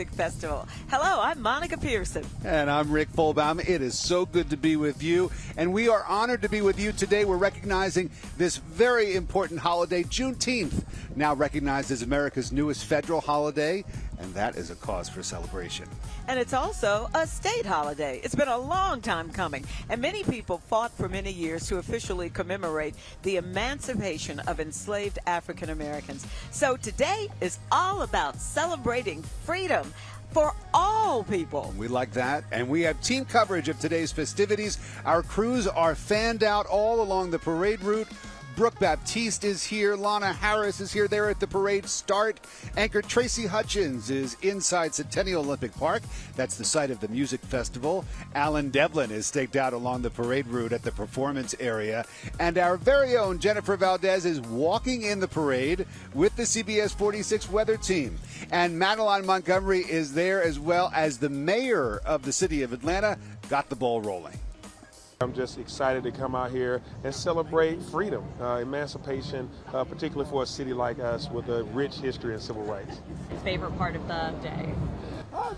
Festival. Hello, I'm Monica Pearson. And I'm Rick Folbaum. It is so good to be with you, and we are honored to be with you today. We're recognizing this very important holiday, Juneteenth, now recognized as America's newest federal holiday, and that is a cause for celebration. And it's also a state holiday. It's been a long time coming, and many people fought for many years to officially commemorate the emancipation of enslaved African Americans. So today is all about celebrating freedom for all people. We like that, and we have team coverage of today's festivities. Our crews are fanned out all along the parade route. Brooke Baptiste is here. Lana Harris is here. They're at the parade start. Anchor Tracy Hutchins is inside Centennial Olympic Park. That's the site of the music festival. Alan Devlin is staked out along the parade route at the performance area. And our very own Jennifer Valdez is walking in the parade with the CBS 46 weather team. And Madeline Montgomery is there, as well as the mayor of the city of Atlanta. Got the ball rolling. I'm just excited to come out here and celebrate freedom, emancipation, particularly for a city like us with a rich history and civil rights. Favorite part of the day?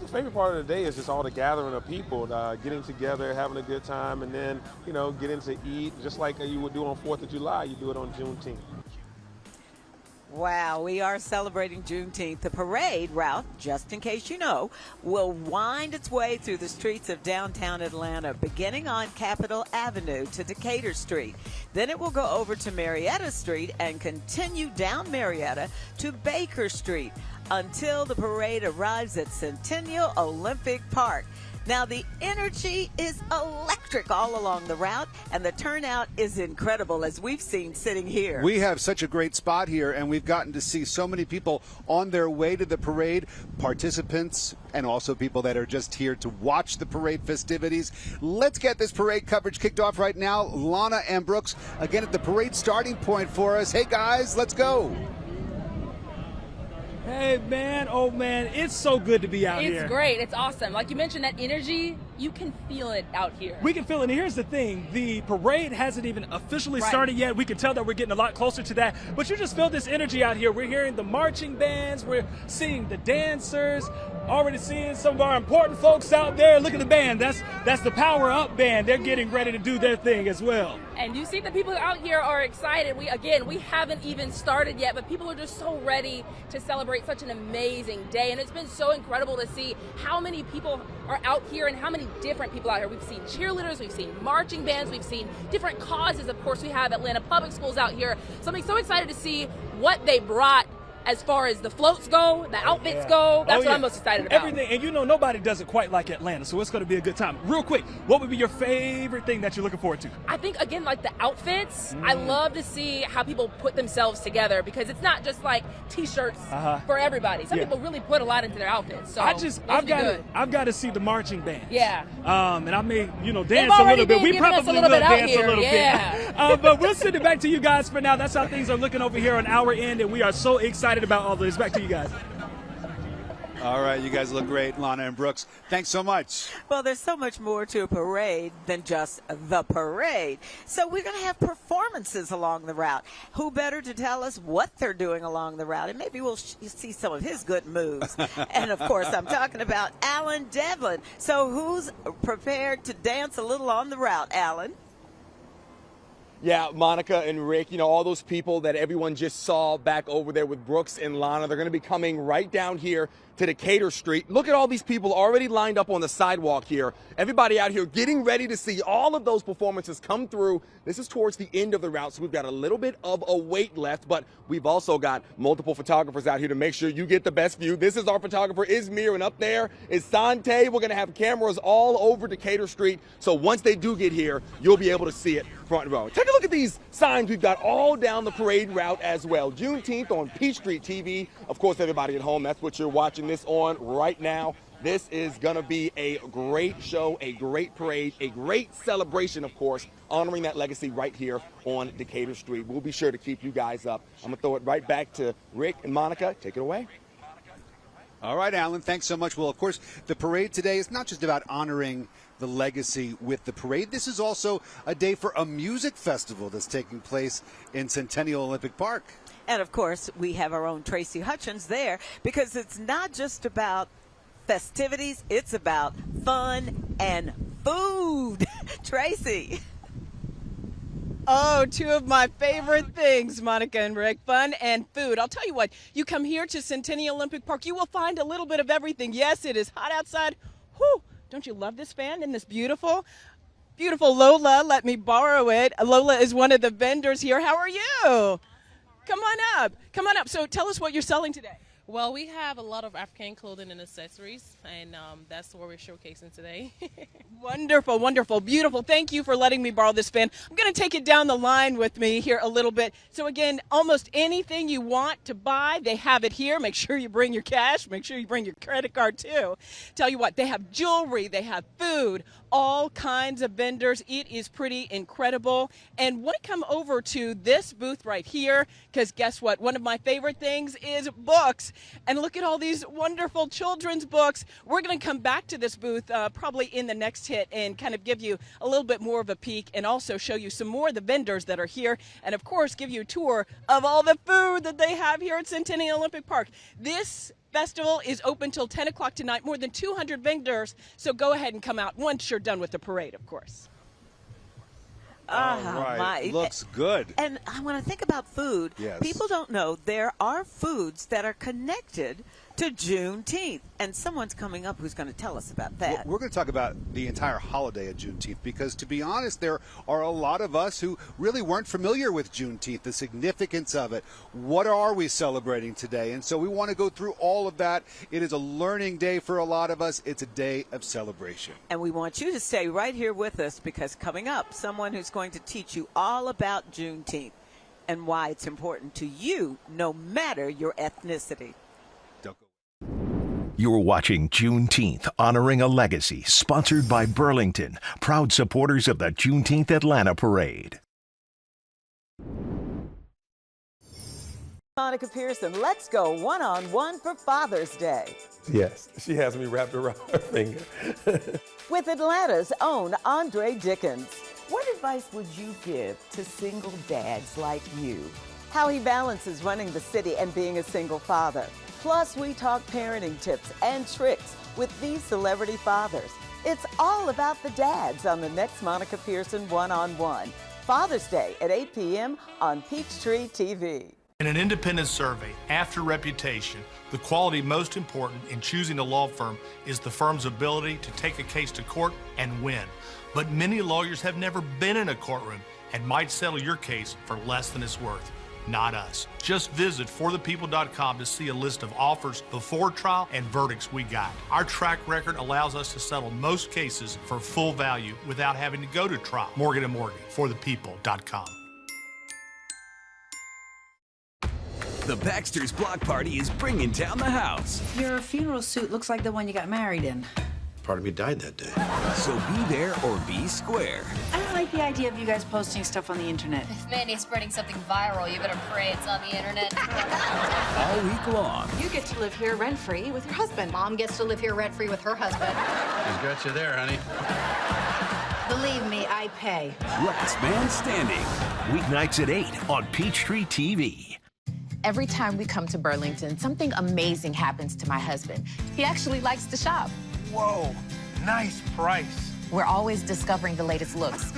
The favorite part of the day is just all the gathering of people, getting together, having a good time, and then, getting to eat, just like you would do on 4th of July, you do it on Juneteenth. Wow, we are celebrating Juneteenth. The parade route, just in case you know, will wind its way through the streets of downtown Atlanta, beginning on Capitol Avenue to Decatur Street. Then it will go over to Marietta Street and continue down Marietta to Baker Street until the parade arrives at Centennial Olympic Park. Now, the energy is electric all along the route, and the turnout is incredible, as we've seen sitting here. We have such a great spot here, and we've gotten to see so many people on their way to the parade, participants, and also people that are just here to watch the parade festivities. Let's get this parade coverage kicked off right now. Lana and Brooks, again at the parade starting point for us. Hey, guys, let's go. Hey, man, oh, man, it's so good to be out here. It's great. It's awesome. Like you mentioned, that energy, you can feel it out here. We can feel it. And here's the thing. The parade hasn't even officially started yet. We can tell that we're getting a lot closer to that. But you just feel this energy out here. We're hearing the marching bands. We're seeing the dancers. Already seeing some of our important folks out there. Look at the band. That's the Power Up band. They're getting ready to do their thing as well. And you see the people out here are excited. We haven't even started yet, but people are just so ready to celebrate such an amazing day. And it's been so incredible to see how many people are out here and how many different people out here. We've seen cheerleaders, we've seen marching bands, we've seen different causes. Of course, we have Atlanta Public Schools out here. So I'm so excited to see what they brought as far as the floats go, the outfits go. That's what I'm most excited about. Everything, and nobody does it quite like Atlanta, so it's going to be a good time. Real quick, what would be your favorite thing that you're looking forward to? I think, again, like the outfits. I love to see how people put themselves together, because it's not just like T-shirts for everybody. Some people really put a lot into their outfits. So I've got to see the marching bands. Yeah. And I may, dance a little bit. We probably will dance a little bit. But we'll send it back to you guys for now. That's how things are looking over here on our end, and we are so excited about all this. Back to you guys. All right, you guys look great, Lana and Brooks. Thanks so much. Well, there's so much more to a parade than just the parade. So we're going to have performances along the route. Who better to tell us what they're doing along the route? And maybe we'll see some of his good moves. And, of course, I'm talking about Alan Devlin. So who's prepared to dance a little on the route, Alan? Yeah, Monica and Rick, all those people that everyone just saw back over there with Brooks and Lana, they're going to be coming right down here to Decatur Street. Look at all these people already lined up on the sidewalk here. Everybody out here getting ready to see all of those performances come through. This is towards the end of the route, so we've got a little bit of a wait left, but we've also got multiple photographers out here to make sure you get the best view. This is our photographer, Izmir, and up there is Sante. We're going to have cameras all over Decatur Street, so once they do get here, you'll be able to see it front row. Take a look at these signs we've got all down the parade route as well. Juneteenth on Peachtree TV. Of course, everybody at home, that's what you're watching this on right now. This is going to be a great show, a great parade, a great celebration, of course, honoring that legacy right here on Decatur Street. We'll be sure to keep you guys up. I'm going to throw it right back to Rick and Monica. Take it away. All right, Alan, thanks so much. Well, of course, the parade today is not just about honoring the legacy with the parade. This is also a day for a music festival that's taking place in Centennial Olympic Park. And, of course, we have our own Tracy Hutchins there, because it's not just about festivities. It's about fun and food. Tracy. Oh, two of my favorite things, Monica and Rick, fun and food. I'll tell you what, you come here to Centennial Olympic Park, you will find a little bit of everything. Yes, it is hot outside. Whew, don't you love this fan and this beautiful Lola? Let me borrow it. Lola is one of the vendors here. How are you? Come on up. Come on up. So tell us what you're selling today. Well, we have a lot of African clothing and accessories, and that's what we're showcasing today. Wonderful, wonderful, beautiful. Thank you for letting me borrow this fan. I'm going to take it down the line with me here a little bit. So again, almost anything you want to buy, they have it here. Make sure you bring your cash. Make sure you bring your credit card too. Tell you what, they have jewelry, they have food, all kinds of vendors. It is pretty incredible. And want to come over to this booth right here, because guess what? One of my favorite things is books. And look at all these wonderful children's books. We're going to come back to this booth probably in the next hit and kind of give you a little bit more of a peek and also show you some more of the vendors that are here and, of course, give you a tour of all the food that they have here at Centennial Olympic Park. This festival is open till 10 o'clock tonight, more than 200 vendors, so go ahead and come out once you're done with the parade, of course. Looks good. And when I think about food, yes, people don't know there are foods that are connected to Juneteenth. And someone's coming up who's going to tell us about that. We're going to talk about the entire holiday of Juneteenth because, to be honest, there are a lot of us who really weren't familiar with Juneteenth, the significance of it. What are we celebrating today? And so we want to go through all of that. It is a learning day for a lot of us. It's a day of celebration. And we want you to stay right here with us because coming up, someone who's going to teach you all about Juneteenth and why it's important to you no matter your ethnicity. Don't go. You're watching Juneteenth, Honoring a Legacy, sponsored by Burlington, proud supporters of the Juneteenth Atlanta Parade. Monica Pearson, let's go one-on-one for Father's Day. Yes, she has me wrapped around her finger. With Atlanta's own Andre Dickens. What advice would you give to single dads like you? How he balances running the city and being a single father. Plus, we talk parenting tips and tricks with these celebrity fathers. It's all about the dads on the next Monica Pearson One-on-One. Father's Day at 8 p.m. on Peachtree TV. In an independent survey, after reputation, the quality most important in choosing a law firm is the firm's ability to take a case to court and win. But many lawyers have never been in a courtroom and might settle your case for less than it's worth. Not us. Just visit forthepeople.com to see a list of offers before trial and verdicts we got. Our track record allows us to settle most cases for full value without having to go to trial. Morgan & Morgan, forthepeople.com. The Baxter's Block Party is bringing down the house. Your funeral suit looks like the one you got married in. Part of me died that day. So be there or be square. I don't like the idea of you guys posting stuff on the internet. If Mandy's spreading something viral, you better pray it's on the internet. All week long. You get to live here rent-free with your husband. Mom gets to live here rent-free with her husband. He's got you there, honey. Believe me, I pay. Last Man Standing. Weeknights at 8 on Peachtree TV. Every time we come to Burlington, something amazing happens to my husband. He actually likes to shop. Whoa, nice price. We're always discovering the latest looks,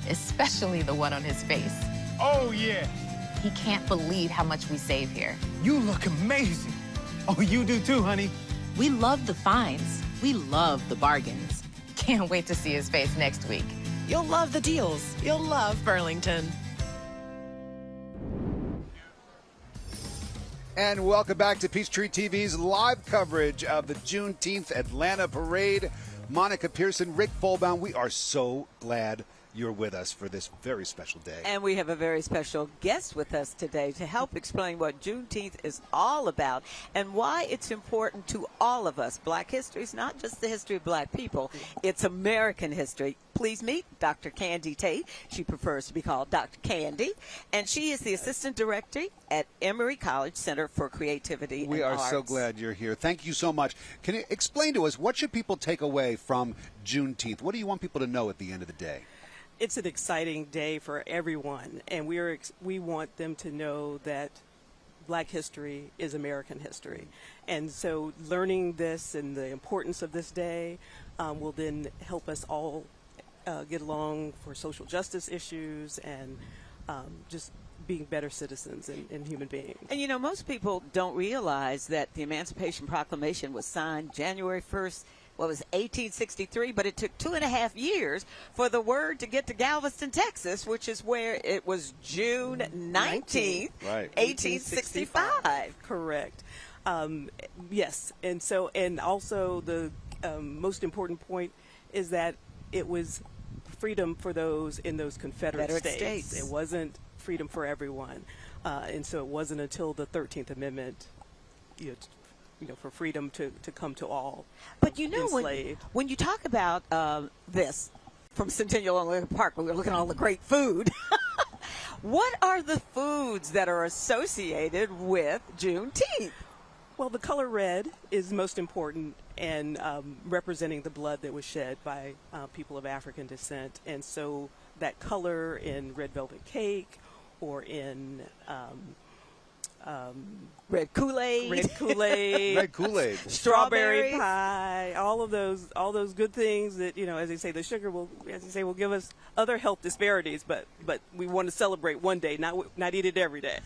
especially the one on his face. Oh, yeah. He can't believe how much we save here. You look amazing. Oh, you do too, honey. We love the finds. We love the bargains. Can't wait to see his face next week. You'll love the deals. You'll love Burlington. And welcome back to Peachtree TV's live coverage of the Juneteenth Atlanta Parade. Monica Pearson, Rick Folbaum, we are so glad you're with us for this very special day. And we have a very special guest with us today to help explain what Juneteenth is all about and why it's important to all of us. Black history is not just the history of black people, it's American history. Please meet Dr. Candy Tate. She prefers to be called Dr. Candy, and she is the Assistant Director at Emory College Center for Creativity and We are Arts. so glad you're here. Thank you so much. Can you explain to us, what should people take away from Juneteenth? What do you want people to know at the end of the day? It's an exciting day for everyone, and we want them to know that Black history is American history. And so learning this and the importance of this day will then help us all get along for social justice issues and just being better citizens and human beings. And you know, most people don't realize that the Emancipation Proclamation was signed January 1st, 1863, but it took 2.5 years for the word to get to Galveston, Texas, which is where it was June 19th, 1865. Correct. Yes, and also the most important point is that it was freedom for those in those Confederate states. It wasn't freedom for everyone, and so it wasn't until the 13th Amendment, for freedom to come to all. But you know, enslaved. when you talk about this from Centennial Olympic Park, we were looking at all the great food. What are the foods that are associated with Juneteenth? Well, the color red is most important and representing the blood that was shed by people of African descent. And so that color in red velvet cake or in red Kool-Aid, red Kool-Aid, strawberry pie, all of those good things that, as they say, the sugar will give us other health disparities, but we want to celebrate one day, not eat it every day.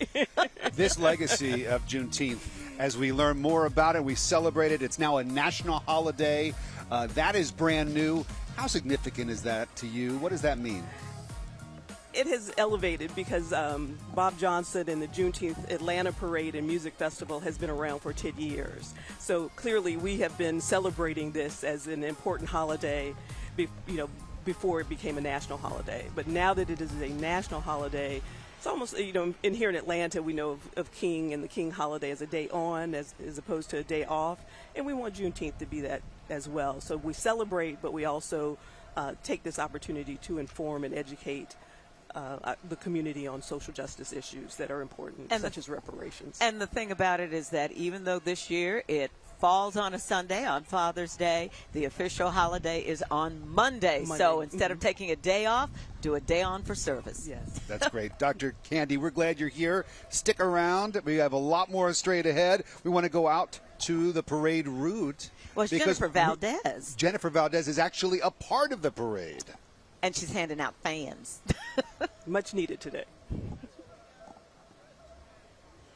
This legacy of Juneteenth, as we learn more about it, we celebrate it. It's now a national holiday. That is brand new. How significant is that to you? What does that mean? It has elevated because Bob Johnson and the Juneteenth Atlanta Parade and Music Festival has been around for 10 years. So clearly we have been celebrating this as an important holiday, before it became a national holiday. But now that it is a national holiday, it's almost, in here in Atlanta, we know of King and the King holiday as a day on as opposed to a day off. And we want Juneteenth to be that as well. So we celebrate, but we also take this opportunity to inform and educate the community on social justice issues that are important, such as reparations. And the thing about it is that even though this year it falls on a Sunday, on Father's Day, the official holiday is on Monday. So instead of taking a day off, do a day on for service. Yes. That's great. Dr. Candy, we're glad you're here. Stick around. We have a lot more straight ahead. We want to go out to the parade route. Well, it's Jennifer Valdez. Jennifer Valdez is actually a part of the parade. And she's handing out fans. Much needed today.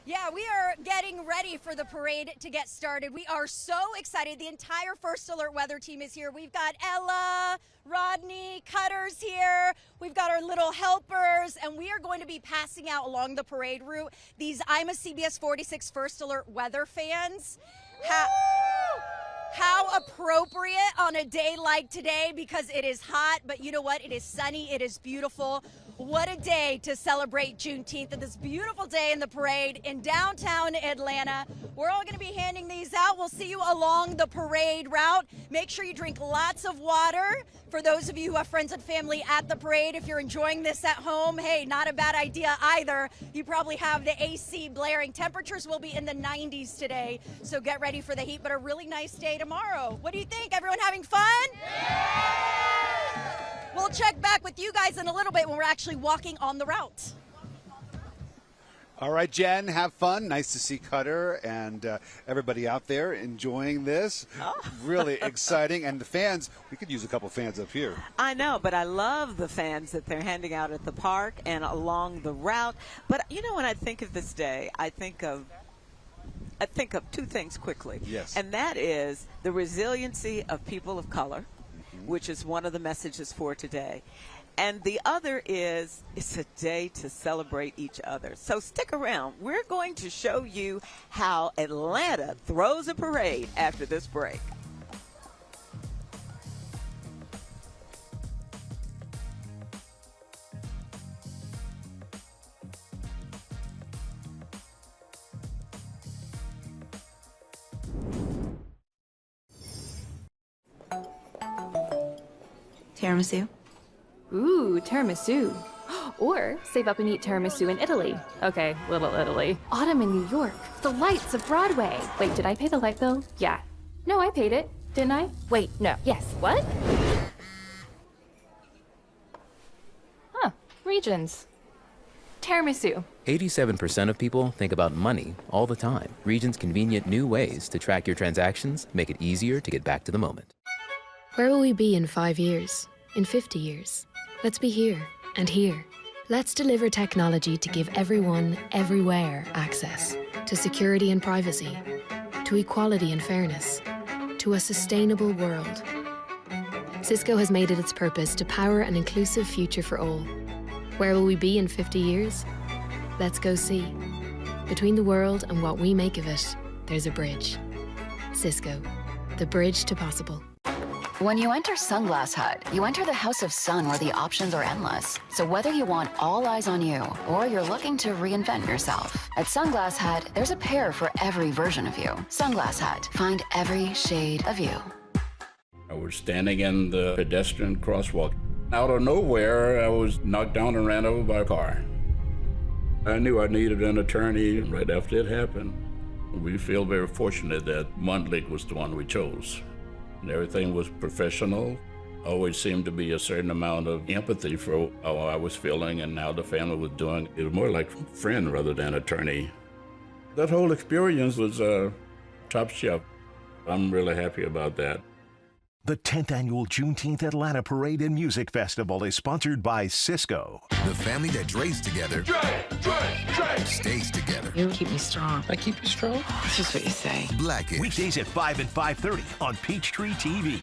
Yeah, we are getting ready for the parade to get started. We are so excited. The entire First Alert Weather team is here. We've got Ella, Rodney, Cutter's here. We've got our little helpers, and we are going to be passing out along the parade route these I'm a CBS 46 First Alert Weather fans. How appropriate on a day like today, because it is hot, but you know what? It is sunny. It is beautiful. What a day to celebrate Juneteenth and this beautiful day in the parade in downtown Atlanta. We're all going to be handing these out. We'll see you along the parade route. Make sure you drink lots of water. For those of you who have friends and family at the parade, if you're enjoying this at home, hey, not a bad idea either. You probably have the AC blaring. Temperatures will be in the 90s today, so get ready for the heat, but a really nice day tomorrow. What do you think? Everyone having fun? Yeah! We'll check back with you guys in a little bit when we're actually walking on the route. All right, Jen, have fun. Nice to see Cutter and everybody out there enjoying this. Oh. Really exciting. And the fans, we could use a couple fans up here. I know, but I love the fans that they're handing out at the park and along the route. But, when I think of this day, I think of two things quickly. Yes. And that is the resiliency of people of color, which is one of the messages for today. And the other is it's a day to celebrate each other. So stick around. We're going to show you how Atlanta throws a parade after this break. Tiramisu? Ooh, tiramisu. Or save up and eat tiramisu in Italy. Okay, Little Italy. Autumn in New York. The lights of Broadway. Wait, did I pay the light bill? Yeah. No, I paid it. Didn't I? Wait, no. Yes. What? Huh. Regions. tiramisu. 87% of people think about money all the time. Regions' convenient new ways to track your transactions make it easier to get back to the moment. Where will we be in 5 years? In 50 years? Let's be here and here. Let's deliver technology to give everyone, everywhere, access to security and privacy, to equality and fairness, to a sustainable world. Cisco has made it its purpose to power an inclusive future for all. Where will we be in 50 years? Let's go see. Between the world and what we make of it, there's a bridge. Cisco, the bridge to possible. When you enter Sunglass Hut, you enter the house of sun where the options are endless. So whether you want all eyes on you or you're looking to reinvent yourself, at Sunglass Hut, there's a pair for every version of you. Sunglass Hut, find every shade of you. I was standing in the pedestrian crosswalk. Out of nowhere, I was knocked down and ran over by a car. I knew I needed an attorney right after it happened. We feel very fortunate that Montlick was the one we chose. And everything was professional. Always seemed to be a certain amount of empathy for how I was feeling and how the family was doing. It was more like friend rather than attorney. That whole experience was top shelf. I'm really happy about that. The 10th annual Juneteenth Atlanta Parade and Music Festival is sponsored by Cisco. The family that drays together stays together. You keep me strong. I keep you strong? That's just what you say. Blackish. Weekdays at 5 and 5:30 on Peachtree TV.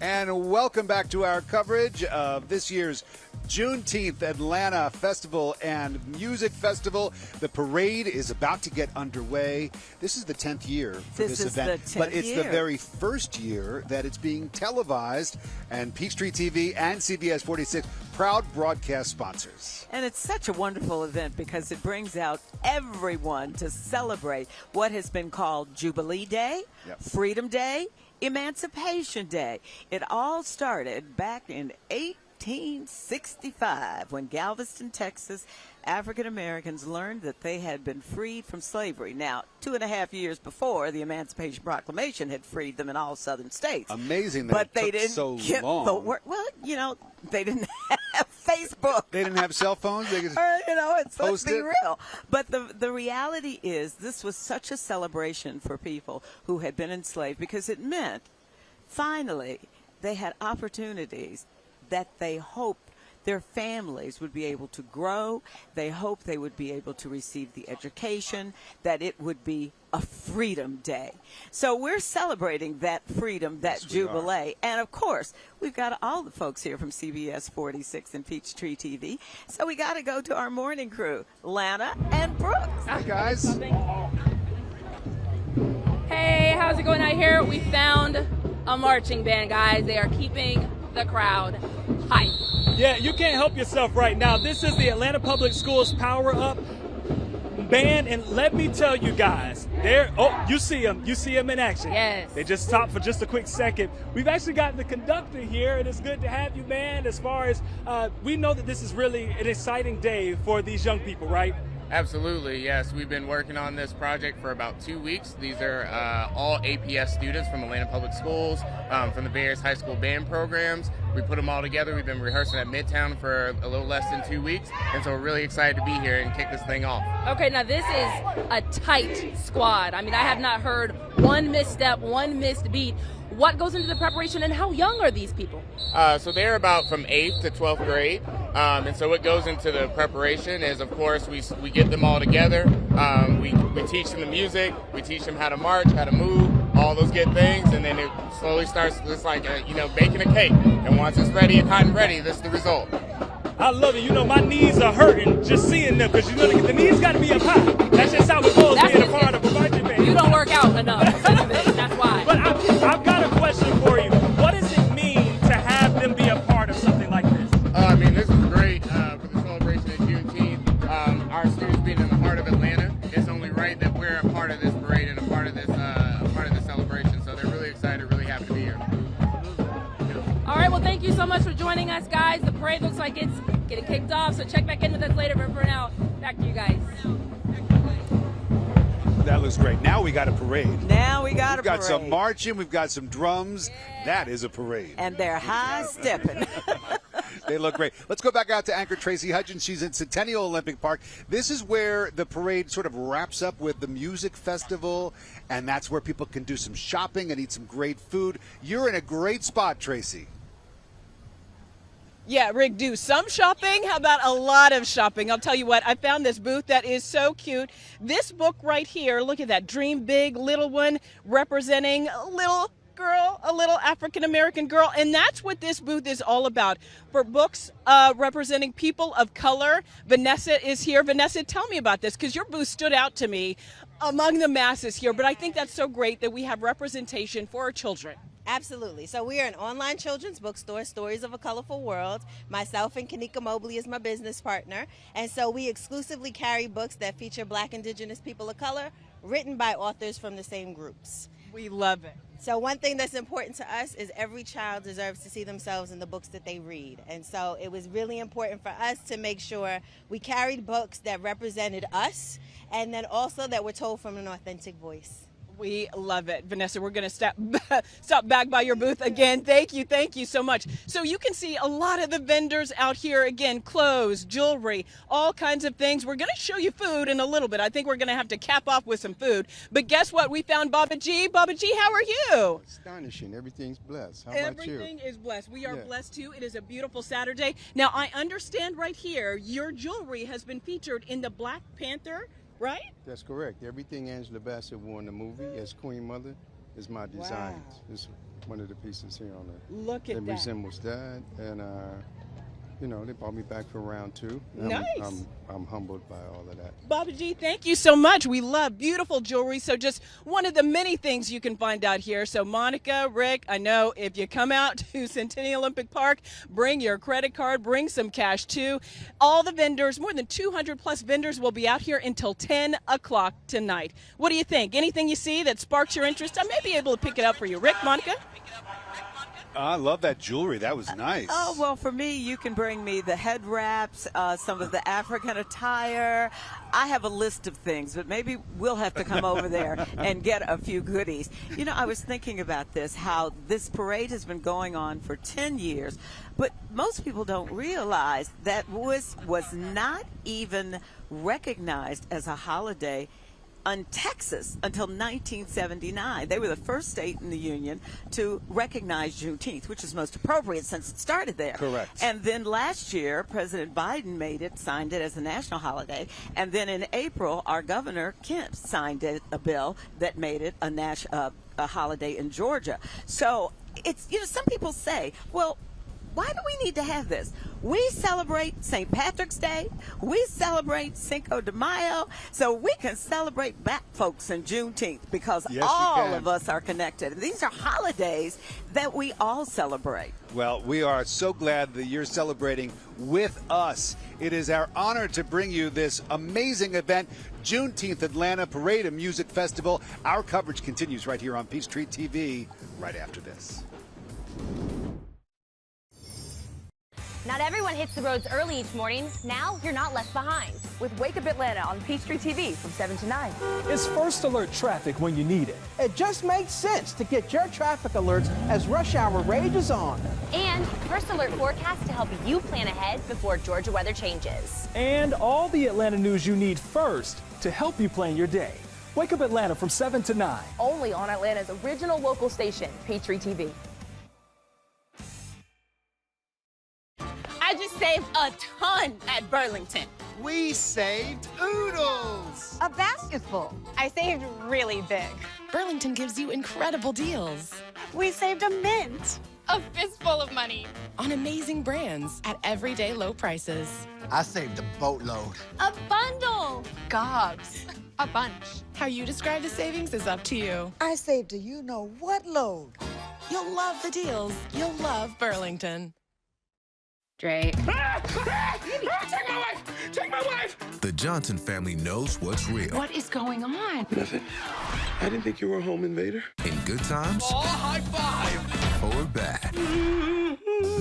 And welcome back to our coverage of this year's Juneteenth Atlanta Festival and Music Festival. The parade is about to get underway. This is the 10th year for this event, but it's the very first year that it's being televised, and Peachtree TV and CBS 46 proud broadcast sponsors. And it's such a wonderful event because it brings out everyone to celebrate what has been called Jubilee Day, Freedom Day, Emancipation Day. It all started back in 1865 when Galveston, Texas, African Americans learned that they had been freed from slavery. Now, 2.5 years before, the Emancipation Proclamation had freed them in all southern states. Amazing that but they took didn't so get long. the word. Well, you know, they didn't have Facebook. They didn't have cell phones. They could you know, let's be it. real. But the reality is this was such a celebration for people who had been enslaved because it meant finally they had opportunities that they hoped their families would be able to grow. They hoped they would be able to receive the education, that it would be a freedom day. So we're celebrating that freedom, that jubilee. And, of course, we've got all the folks here from CBS 46 and Peachtree TV. So we got to go to our morning crew, Lana and Brooks. Hi, guys. Hey, how's it going out here? We found a marching band, guys. They are keeping the crowd hype. Yeah, you can't help yourself right now. This is the Atlanta Public Schools Power Up Band, and let me tell you guys, you see them in action. Yes. They just stopped for just a quick second. We've actually got the conductor here, and it's good to have you, man. As far as we know that this is really an exciting day for these young people, right? Absolutely, yes. We've been working on this project for about 2 weeks. These are all APS students from Atlanta Public Schools, from the various high school band programs. We put them all together. We've been rehearsing at Midtown for a little less than 2 weeks, and so we're really excited to be here and kick this thing off. Okay, now this is a tight squad. I mean, I have not heard one misstep, one missed beat. What goes into the preparation, and how young are these people? So they're about from 8th to 12th grade. And so what goes into the preparation is, of course, we get them all together. We teach them the music. We teach them how to march, how to move, all those good things. And then it slowly starts just like, baking a cake. And once it's ready and hot and ready, this is the result. I love it. You know, my knees are hurting just seeing them because, the knees got to be up high. That's just how it goes being a part of a marching band. You don't work out enough. That's why. But I've got a question for you. What does it mean to have them be a part of something like this? I mean, this is great for the celebration of Juneteenth. Our students being in the heart of Atlanta, it's only right that we're a part of this parade and a part of this celebration. So they're really excited, really happy to be here. All right, well, thank you so much for joining us, guys. The parade looks like it's getting kicked off, so check back in with us later. But for now, back to you guys. That looks great. Now we got a parade. We've got some marching. We've got some drums. Yeah. That is a parade. And they're high stepping. They look great. Let's go back out to anchor Tracy Hudgens. She's in Centennial Olympic Park. This is where the parade sort of wraps up with the music festival, and that's where people can do some shopping and eat some great food. You're in a great spot, Tracy. Yeah, Rick, do some shopping. How about a lot of shopping? I'll tell you what, I found this booth that is so cute. This book right here, look at that, Dream Big, little one, representing a little girl, a little African-American girl, and that's what this booth is all about. For books representing people of color, Vanessa is here. Vanessa, tell me about this, because your booth stood out to me among the masses here, but I think that's so great that we have representation for our children. Absolutely. So we are an online children's bookstore, Stories of a Colorful World. Myself and Kanika Mobley is my business partner. And so we exclusively carry books that feature Black, Indigenous people of color, written by authors from the same groups. We love it. So one thing that's important to us is every child deserves to see themselves in the books that they read. And so it was really important for us to make sure we carried books that represented us, and then also that were told from an authentic voice. We love it. Vanessa, we're going to stop back by your booth again. Thank you so much. So you can see a lot of the vendors out here, again, clothes, jewelry, all kinds of things. We're going to show you food in a little bit. I think we're going to have to cap off with some food. But guess what? We found Baba G. Baba G, how are you? Astonishing. Everything's blessed. How about you? Everything is blessed. We are blessed too. It is a beautiful Saturday. Now, I understand right here, your jewelry has been featured in the Black Panther, right? That's correct. Everything Angela Bassett wore in the movie as Queen Mother is my designs. Wow. It's one of the pieces here on it. Look at that. It resembles that, and you know, they brought me back for round two. Nice. I'm humbled by all of that. Baba G, thank you so much. We love beautiful jewelry. So just one of the many things you can find out here. So Monica, Rick, I know if you come out to Centennial Olympic Park, bring your credit card, bring some cash too. All the vendors, more than 200 plus vendors, will be out here until 10 o'clock tonight. What do you think? Anything you see that sparks your interest? I may be able to pick it up for you. Rick, Monica? I love that jewelry. That was nice. Oh, well, for me, you can bring me the head wraps, some of the African attire. I have a list of things, but maybe we'll have to come over there and get a few goodies. You know, I was thinking about this, how this parade has been going on for 10 years, but most people don't realize that was not even recognized as a holiday in Texas until 1979. They were the first state in the Union to recognize Juneteenth, which is most appropriate since it started there. Correct. And then last year, President Biden signed it as a national holiday. And then in April, our governor, Kemp, signed a bill that made it a holiday in Georgia. So it's, you know, some people say, well, why do we need to have this? We celebrate St. Patrick's Day. We celebrate Cinco de Mayo. So we can celebrate Black folks in Juneteenth because all of us are connected. And these are holidays that we all celebrate. Well, we are so glad that you're celebrating with us. It is our honor to bring you this amazing event, Juneteenth Atlanta Parade and Music Festival. Our coverage continues right here on Peachtree TV right after this. Not everyone hits the roads early each morning. Now you're not left behind. With Wake Up Atlanta on Peachtree TV from 7 to 9. It's first alert traffic when you need it. It just makes sense to get your traffic alerts as rush hour rages on. And first alert forecast to help you plan ahead before Georgia weather changes. And all the Atlanta news you need first to help you plan your day. Wake Up Atlanta from 7 to 9. Only on Atlanta's original local station, Peachtree TV. I just saved a ton at Burlington. We saved oodles. A basketful. I saved really big. Burlington gives you incredible deals. We saved a mint. A fistful of money. On amazing brands at everyday low prices. I saved a boatload. A bundle. Gobs. A bunch. How you describe the savings is up to you. I saved a you-know-what load. You'll love the deals. You'll love Burlington. Dre. Take my wife! Take my wife! The Johnson family knows what's real. What is going on? Nothing. I didn't think you were a home invader. In good times. Oh, high five! Or bad.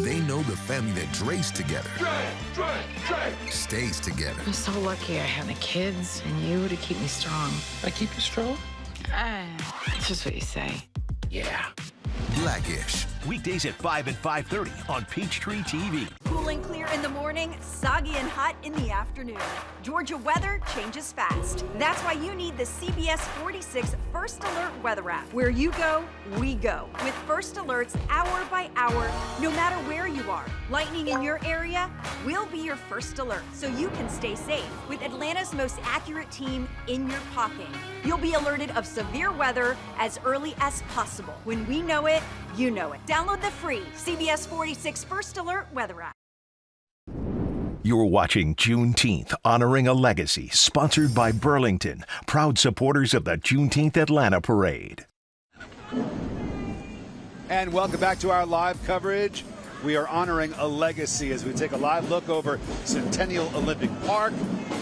They know the family that Dre's together. Dre! Stays together. I'm so lucky I have the kids and you to keep me strong. I keep you strong? It's just what you say. Yeah. Blackish. Weekdays at 5 and 5:30 on Peachtree TV. Cool and clear in the morning, soggy and hot in the afternoon. Georgia weather changes fast. That's why you need the CBS 46 First Alert weather app. Where you go, we go. With First Alerts hour by hour, no matter where you are. Lightning in your area, we'll be your first alert so you can stay safe. With Atlanta's most accurate team in your pocket. You'll be alerted of severe weather as early as possible. When we know it, you know it. Download the free CBS 46 First Alert weather app. You're watching Juneteenth, Honoring a Legacy, sponsored by Burlington, proud supporters of the Juneteenth Atlanta Parade. And welcome back to our live coverage. We are honoring a legacy as we take a live look over Centennial Olympic Park,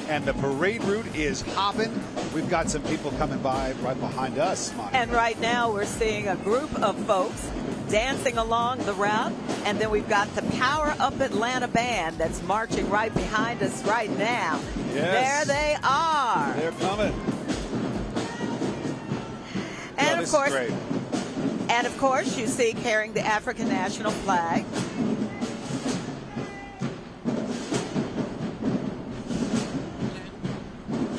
and the parade route is hopping. We've got some people coming by right behind us, Monica. And right now we're seeing a group of folks dancing along the route, and then we've got the Power Up Atlanta band that's marching right behind us right now. Yes. There they are. They're coming. And this is great. And of course, you see carrying the African national flag.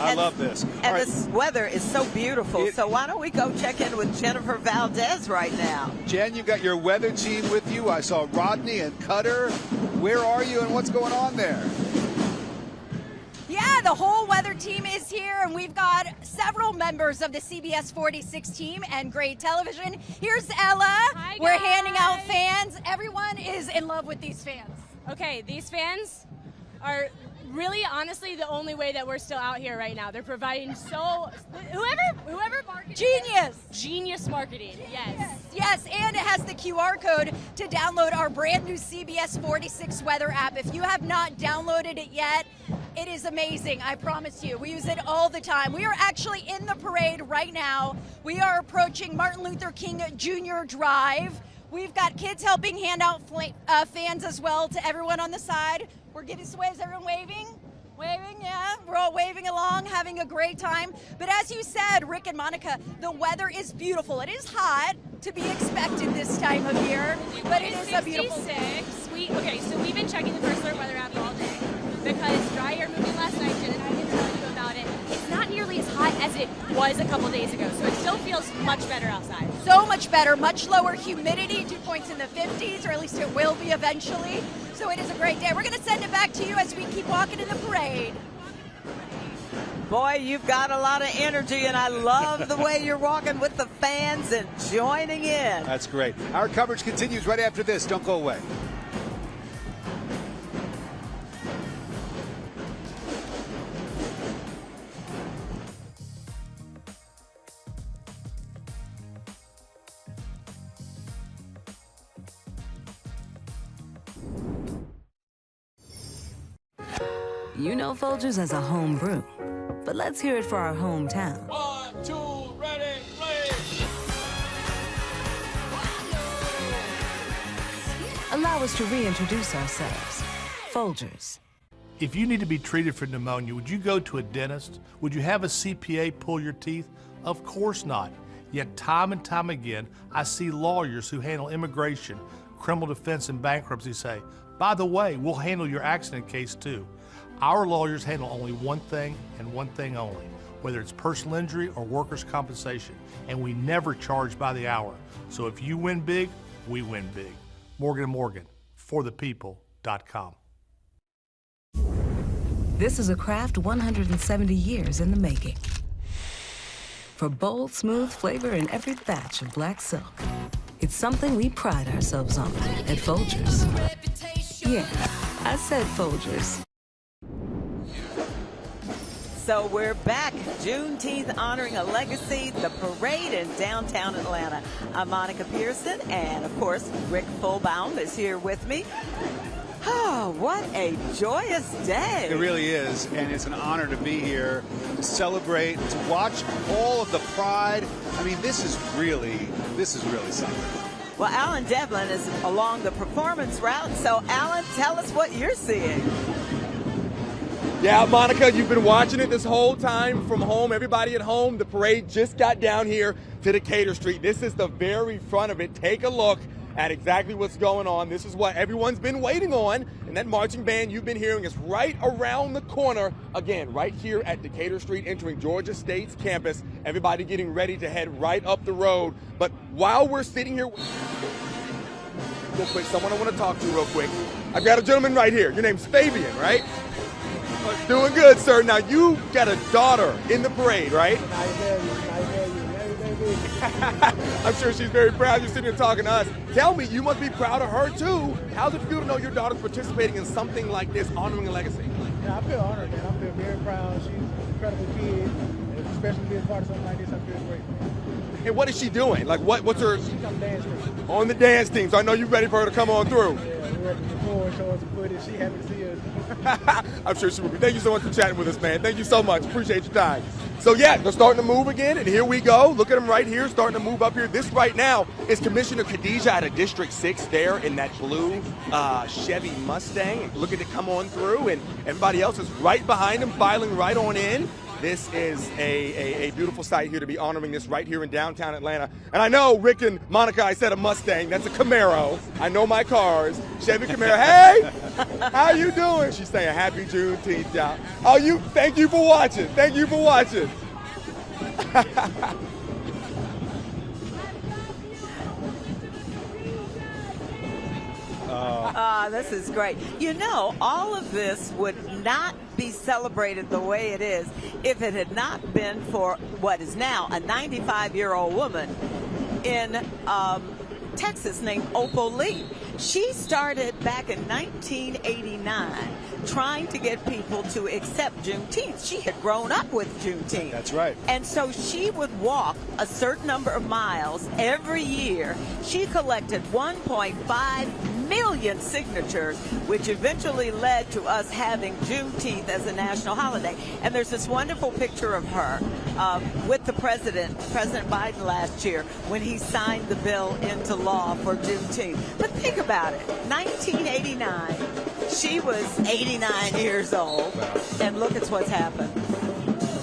I love this. And this weather is so beautiful. So why don't we go check in with Jennifer Valdez right now? Jen, you got your weather team with you. I saw Rodney and Cutter. Where are you and what's going on there? Yeah, the whole weather team is here, and we've got several members of the CBS 46 team and great television. Here's Ella. Hi, We're guys. handing out fans. Everyone is in love with these fans. Okay, these fans are really, honestly, the only way that we're still out here right now. They're providing whoever marketed. Genius marketing, Yes, and it has the QR code to download our brand new CBS 46 weather app. If you have not downloaded it yet, it is amazing, I promise you. We use it all the time. We are actually in the parade right now. We are approaching Martin Luther King Jr. Drive. We've got kids helping hand out fans as well to everyone on the side. We're giving waves. Everyone waving? Waving, yeah. We're all waving along, having a great time. But as you said, Rick and Monica, the weather is beautiful. It is hot, to be expected this time of year, but it is a beautiful day. Okay, so we've been checking the First Alert weather app all day because dry air moving last night, Jen and I can tell you about it. It's not nearly as hot as it was a couple days ago, so it still feels much better outside. So much better, much lower humidity, 2 points in the 50s, or at least it will be eventually. So it is a great day. We're going to send it back to you as we keep walking in the parade. Boy, you've got a lot of energy, and I love the way you're walking with the fans and joining in. That's great. Our coverage continues right after this. Don't go away. You know Folgers as a home brew, but let's hear it for our hometown. 1, 2, ready, play! Allow us to reintroduce ourselves. Folgers. If you need to be treated for pneumonia, would you go to a dentist? Would you have a CPA pull your teeth? Of course not. Yet time and time again, I see lawyers who handle immigration, criminal defense, and bankruptcy say, by the way, we'll handle your accident case too. Our lawyers handle only one thing and one thing only, whether it's personal injury or workers' compensation, and we never charge by the hour. So if you win big, we win big. Morgan & Morgan, forthepeople.com. This is a craft 170 years in the making. For bold, smooth flavor in every batch of black silk. It's something we pride ourselves on at Folgers. Yeah, I said Folgers. So we're back, Juneteenth, honoring a legacy, the parade in downtown Atlanta. I'm Monica Pearson, and of course, Rick Fullbaum is here with me. Oh, what a joyous day. It really is, and it's an honor to be here, to celebrate, to watch all of the pride. I mean, this is really something. Well, Alan Devlin is along the performance route, so Alan, tell us what you're seeing. Yeah, Monica, you've been watching it this whole time from home. Everybody at home, the parade just got down here to Decatur Street. This is the very front of it. Take a look. at exactly what's going on. This is what everyone's been waiting on, and that marching band you've been hearing is right around the corner, again, right here at Decatur Street, entering Georgia State's campus. Everybody getting ready to head right up the road. But while we're sitting here, real quick, someone I want to talk to real quick. I've got a gentleman right here. Your name's Fabian, right? Doing good, sir. Now, you got a daughter in the parade, right? I'm sure she's very proud. You're sitting here talking to us. Tell me, you must be proud of her, too. How's it feel to know your daughter's participating in something like this, honoring a legacy? Yeah, I feel honored, man. I feel very proud. She's an incredible kid. And especially being part of something like this, I feel great. And what is she doing? Like, what's her... She's on the dance team. On the dance team, so I know you're ready for her to come on through. Yeah, we're up before, show us some footage. She happy to see us. I'm sure she will be. Thank you so much for chatting with us, man. Thank you so much. Appreciate your time. So, yeah, they're starting to move again, and here we go. Look at them right here, starting to move up here. This right now is Commissioner Khadijah out of District 6 there in that blue Chevy Mustang. Look at it come on through, and everybody else is right behind them, filing right on in. This is a beautiful sight here to be honoring this right here in downtown Atlanta. And I know Rick and Monica, I said a Mustang. That's a Camaro. I know my cars. Chevy Camaro. Hey, how you doing? She's saying happy Juneteenth, y'all. Oh, thank you for watching. Thank you for watching. This is great. You know, all of this would not be celebrated the way it is if it had not been for what is now a 95-year-old woman in Texas named Opal Lee. She started back in 1989 trying to get people to accept Juneteenth. She had grown up with Juneteenth. That's right. And so she would walk a certain number of miles every year. She collected 1.5 million signatures, which eventually led to us having Juneteenth as a national holiday. And there's this wonderful picture of her with the President Biden last year, when he signed the bill into law for Juneteenth. But think about it, 1989, she was 89 years old, and look at what's happened.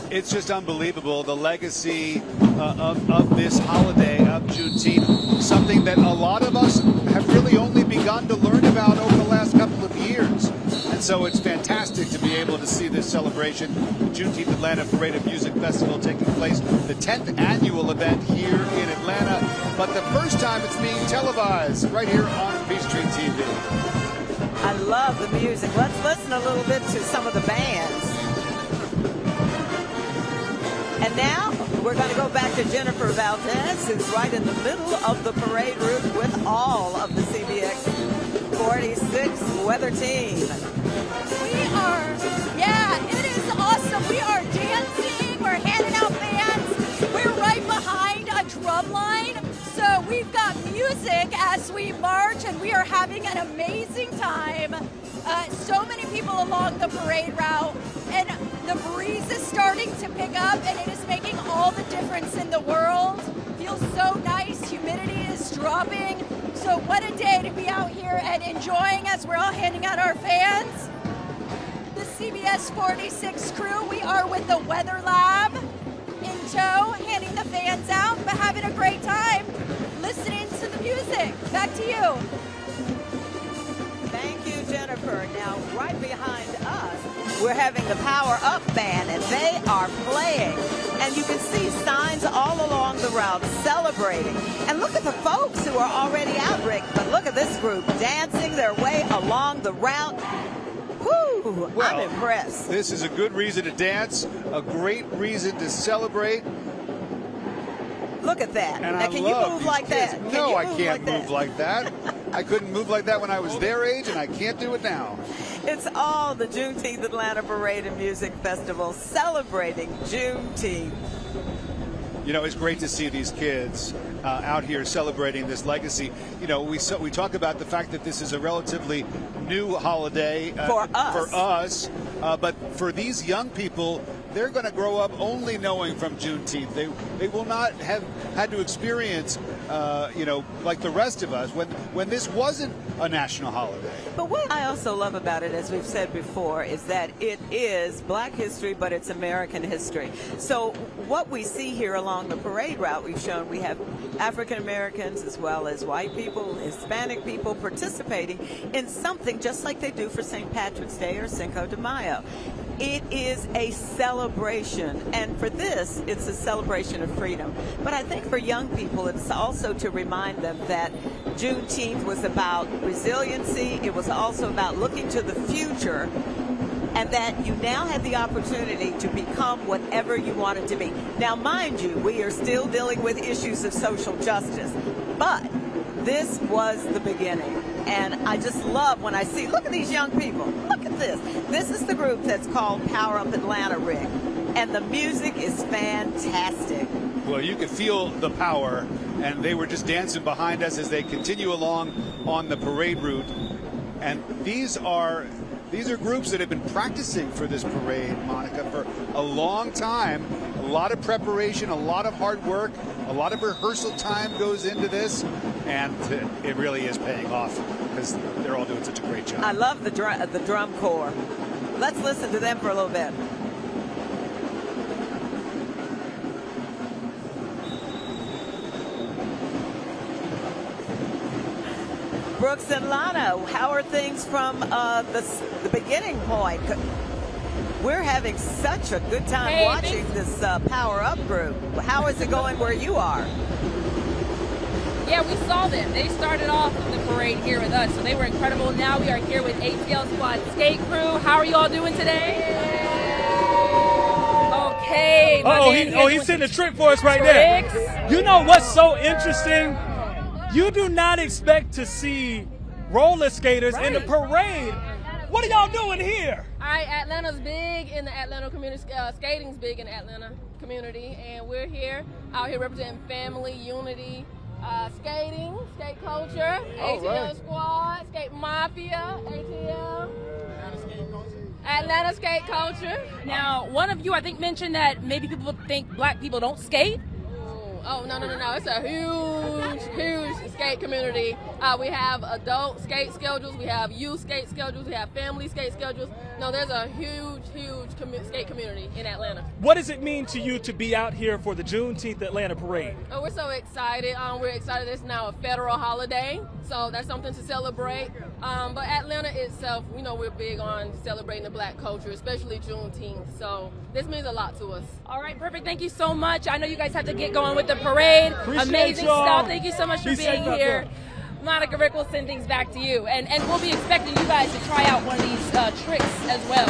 It's just unbelievable, the legacy of this holiday, of Juneteenth, something that a lot of us have really only begun to learn about over the last couple of years. And so it's fantastic to be able to see this celebration, the Juneteenth Atlanta Parade of Music Festival taking place, the 10th annual event here in Atlanta, but the first time it's being televised right here on Peachtree TV. I love the music. Let's listen a little bit to some of the bands. And now we're going to go back to Jennifer Valdez, who's right in the middle of the parade route with all of the CBX 46 weather team. It is awesome. We are dancing. We're handing out fans. We're right behind a drum line. So we've got music as we march, and we are having an amazing time. So many people along the parade route, and the breeze is starting to pick up, and it is making all the difference in the world. Feels so nice. Humidity is dropping. So what a day to be out here and enjoying as we're all handing out our fans. The CBS 46 crew, we are with the Weather Lab in tow, handing the fans out, but having a great time listening to the music. Back to you. Thank you, Jennifer. Now, right behind us, we're having the Power Up Band, and they are playing. And you can see signs all along the route celebrating. And look at the folks who are already out, Rick. But look at this group dancing their way along the route. Whew, well, I'm impressed. This is a good reason to dance, a great reason to celebrate. Look at that. And now, can you move like that? No, I can't move like that. I couldn't move like that when I was their age, and I can't do it now. It's all the Juneteenth Atlanta Parade and Music Festival celebrating Juneteenth. You know, it's great to see these kids out here celebrating this legacy. You know, we talk about the fact that this is a relatively new holiday for us, but for these young people, they're going to grow up only knowing from Juneteenth. They will not have had to experience, like the rest of us when this wasn't a national holiday. But what I also love about it, as we've said before, is that it is Black history, but it's American history. So what we see here along the parade route, we've shown we have African Americans as well as white people, Hispanic people participating in something just like they do for St. Patrick's Day or Cinco de Mayo. It is a celebration, and for this, it's a celebration of freedom. But I think for young people, it's also to remind them that Juneteenth was about resiliency. It was also about looking to the future, and that you now have the opportunity to become whatever you wanted to be. Now, mind you, we are still dealing with issues of social justice, but this was the beginning. And I just love when I see, look at these young people. Look at this. This is the group that's called Power Up Atlanta, Rick. And the music is fantastic. Well, you could feel the power, and they were just dancing behind us as they continue along on the parade route. And these are groups that have been practicing for this parade, Monica, for a long time. A lot of preparation, a lot of hard work, a lot of rehearsal time goes into this, and it really is paying off because they're all doing such a great job. I love the drum corps. Let's listen to them for a little bit. Brooks and Lana, how are things from the beginning point? We're having such a good time watching this Power Up group. How is it going where you are? Yeah, we saw them. They started off the parade here with us, so they were incredible. Now we are here with ATL Squad Skate Crew. How are you all doing today? Okay. He's setting a trick for us right there. You know what's so interesting? You do not expect to see roller skaters in the parade. What are y'all doing here? All right, Atlanta's big in the Atlanta community. Skating's big in the Atlanta community, and we're here, out here representing family, unity, skating, skate culture, ATL Squad, Skate Mafia, ATL. Atlanta skate culture. Now, one of you, I think, mentioned that maybe people think Black people don't skate. Oh, no. It's a huge skate community. We have adult skate schedules. We have youth skate schedules. We have family skate schedules. No, there's a huge skate community in Atlanta. What does it mean to you to be out here for the Juneteenth Atlanta Parade? Oh, we're so excited. We're excited it's now a federal holiday, so that's something to celebrate. But Atlanta itself, we're big on celebrating the Black culture, especially Juneteenth. So this means a lot to us. All right, perfect. Thank you so much. I know you guys have to get going with the parade. Appreciate Amazing y'all. stuff. Thank you so much for being here. There. Monica, Rick, will send things back to you. And we'll be expecting you guys to try out one of these tricks as well.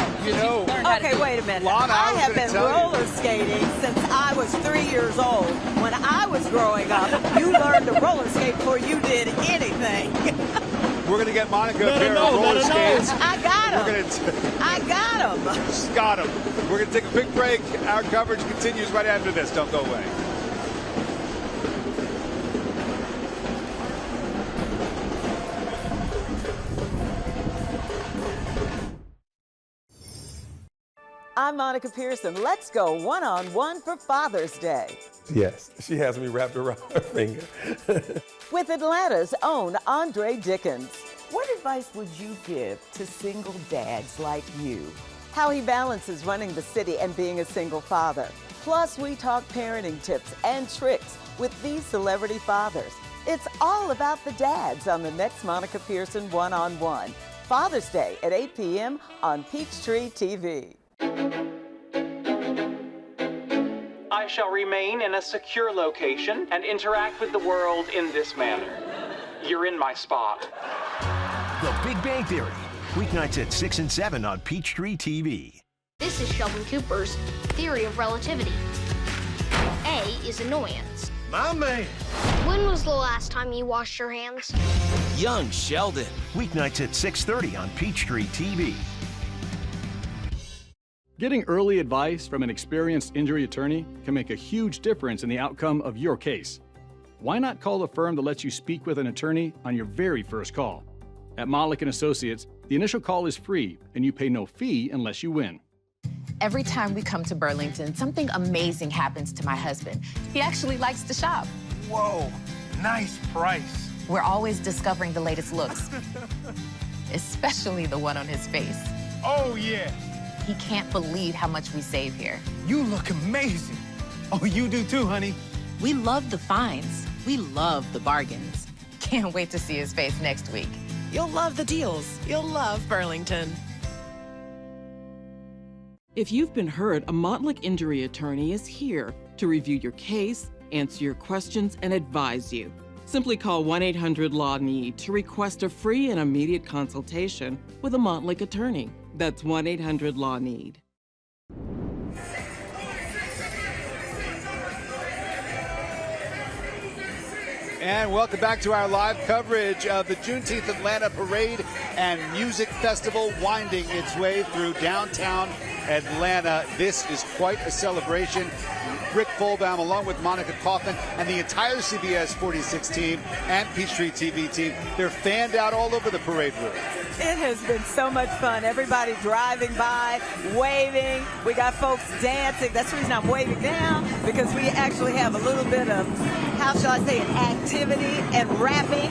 Okay, wait a minute. Lana, I have been roller you. skating since I was 3 years old. When I was growing up, you learned to roller skate before you did anything. We're going to get Monica a pair of roller skates. I got them. I got them. Just got them. We're going to take a quick break. Our coverage continues right after this. Don't go away. I'm Monica Pearson. Let's go one-on-one for Father's Day. Yes, she has me wrapped around her finger. With Atlanta's own Andre Dickens. What advice would you give to single dads like you? How he balances running the city and being a single father. Plus, we talk parenting tips and tricks with these celebrity fathers. It's all about the dads on the next Monica Pearson One-on-One. Father's Day at 8 p.m. on Peachtree TV. I shall remain in a secure location and interact with the world in this manner. You're in my spot. The Big Bang Theory, weeknights at 6 and 7 on Peachtree TV. This is Sheldon Cooper's theory of relativity. A is annoyance. My man. When was the last time you washed your hands? Young Sheldon, weeknights at 6:30 on Peachtree TV. Getting early advice from an experienced injury attorney can make a huge difference in the outcome of your case. Why not call the firm that lets you speak with an attorney on your very first call? At Malik & Associates, the initial call is free and you pay no fee unless you win. Every time we come to Burlington, something amazing happens to my husband. He actually likes to shop. Whoa, nice price. We're always discovering the latest looks, especially the one on his face. Oh, yeah. He can't believe how much we save here. You look amazing. Oh, you do too, honey. We love the finds. We love the bargains. Can't wait to see his face next week. You'll love the deals. You'll love Burlington. If you've been hurt, a Montlick injury attorney is here to review your case, answer your questions, and advise you. Simply call 1-800-LAW-NEED to request a free and immediate consultation with a Montlick attorney. That's 1-800-LAW-NEED. And welcome back to our live coverage of the Juneteenth Atlanta Parade and Music Festival winding its way through downtown Atlanta. This is quite a celebration. Rick Folbaum, along with Monica Kaufman and the entire CBS 46 team and Peachtree TV team, they're fanned out all over the parade route. It has been so much fun. Everybody driving by, waving. We got folks dancing. That's the reason I'm waving down, because we actually have a little bit of, how shall I say it, activity and rapping,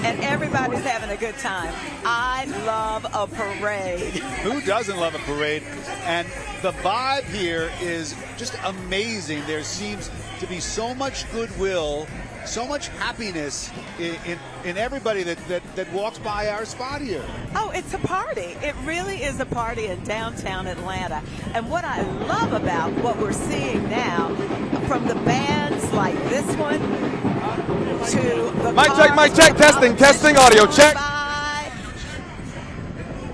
and everybody's having a good time. I love a parade. Who doesn't love a parade? And the vibe here is just amazing. There seems to be so much goodwill, so much happiness in everybody that walks by our spot here. Oh, it's a party. It really is a party in downtown Atlanta. And what I love about what we're seeing now, from the bands like this one to the mic check, testing, audio check.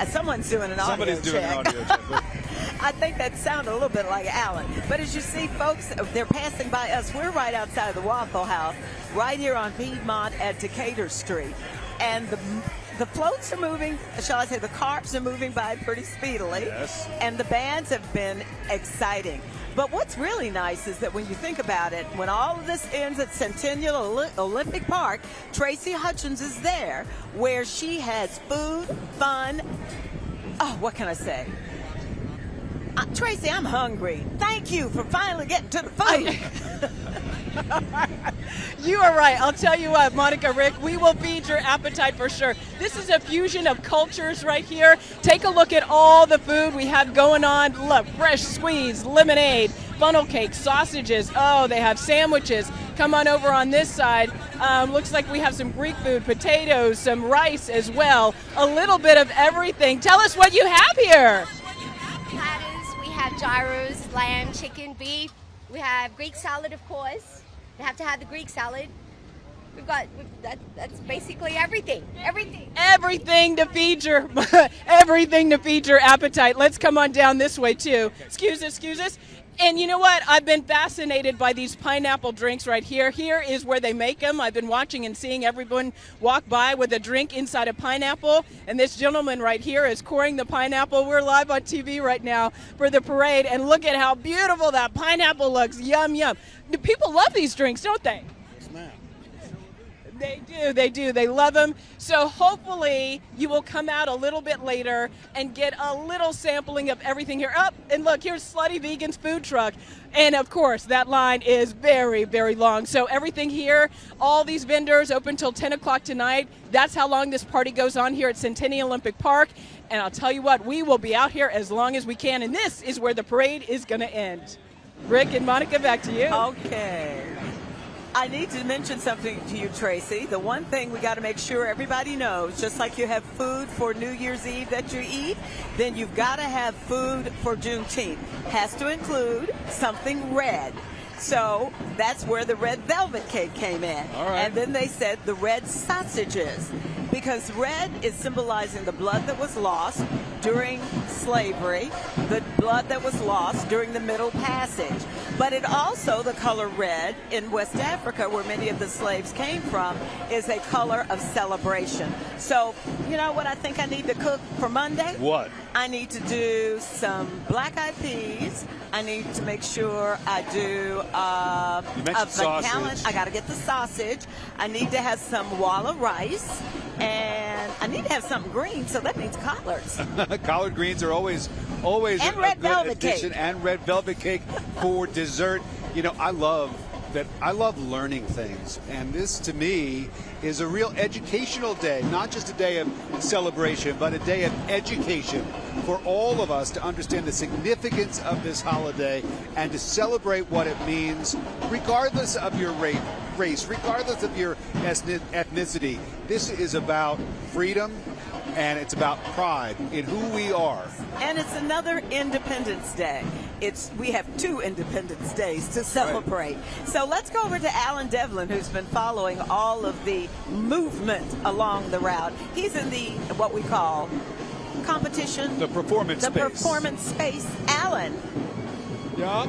Someone's doing an audio Somebody's doing check. an audio check. I think that sounded a little bit like Alan. But as you see, folks, they're passing by us. We're right outside of the Waffle House, right here on Piedmont at Decatur Street. And the floats are moving, shall I say, the cars are moving by pretty speedily. Yes. And the bands have been exciting. But what's really nice is that when you think about it, when all of this ends at Centennial Olympic Park, Tracy Hutchins is there, where she has food, fun. Oh, what can I say? Tracy, I'm hungry. Thank you for finally getting to the food. You are right. I'll tell you what, Monica, Rick, we will feed your appetite for sure. This is a fusion of cultures right here. Take a look at all the food we have going on. Look, fresh squeeze, lemonade, funnel cake, sausages. Oh, they have sandwiches. Come on over on this side. Looks like we have some Greek food, potatoes, some rice as well. A little bit of everything. Tell us what you have here. Platters. We have gyros, lamb, chicken, beef. We have Greek salad, of course. You have to have the Greek salad. We've got that's basically everything. Everything to feed your everything to feed your appetite. Let's come on down this way too. Excuse us. And you know what? I've been fascinated by these pineapple drinks right here. Here is where they make them. I've been watching and seeing everyone walk by with a drink inside a pineapple. And this gentleman right here is coring the pineapple. We're live on TV right now for the parade. And look at how beautiful that pineapple looks. Yum, yum. People love these drinks, don't they? Yes, ma'am. They do. They love them. So hopefully you will come out a little bit later and get a little sampling of everything here. And look, here's Slutty Vegan's food truck. And of course, that line is very, very long. So everything here, all these vendors open till 10 o'clock tonight. That's how long this party goes on here at Centennial Olympic Park. And I'll tell you what, we will be out here as long as we can. And this is where the parade is going to end. Rick and Monica, back to you. Okay. I need to mention something to you, Tracy. The one thing we got to make sure everybody knows, just like you have food for New Year's Eve that you eat, then you've got to have food for Juneteenth. Has to include something red. So that's where the red velvet cake came in. All right. And then they said the red sausages, because red is symbolizing the blood that was lost during slavery, the blood that was lost during the Middle Passage. But it also, the color red in West Africa, where many of the slaves came from, is a color of celebration. So, you know what I think I need to cook for Monday? What? I need to do some black-eyed peas. I need to make sure I do You mentioned sausage. I got to get the sausage. I need to have some walla rice, and I need to have something green, so that means collards. Collard greens are always And a red good velvet addition. cake. And red velvet cake for dessert. You know, I love learning things, and this to me is a real educational day, not just a day of celebration, but a day of education for all of us to understand the significance of this holiday and to celebrate what it means, regardless of your race, regardless of your ethnicity. This is about freedom, and it's about pride in who we are. And it's another Independence Day. We have 2 Independence Days to celebrate. Right. So let's go over to Alan Devlin, who's been following all of the movement along the route. He's in the, what we call, competition. The performance space. The performance space. Alan. Yeah.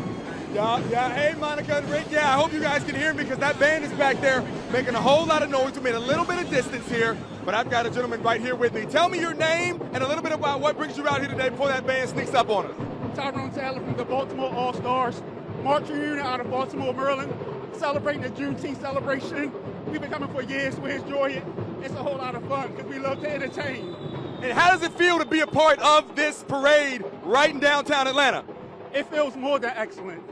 Hey, Monica and Rick. Yeah, I hope you guys can hear me because that band is back there making a whole lot of noise. We made a little bit of distance here, but I've got a gentleman right here with me. Tell me your name and a little bit about what brings you out here today before that band sneaks up on us. Tyrone Taylor from the Baltimore All-Stars, marching unit out of Baltimore, Maryland, celebrating the Juneteenth celebration. We've been coming for years. We enjoy it. It's a whole lot of fun because we love to entertain. And how does it feel to be a part of this parade right in downtown Atlanta? It feels more than excellent.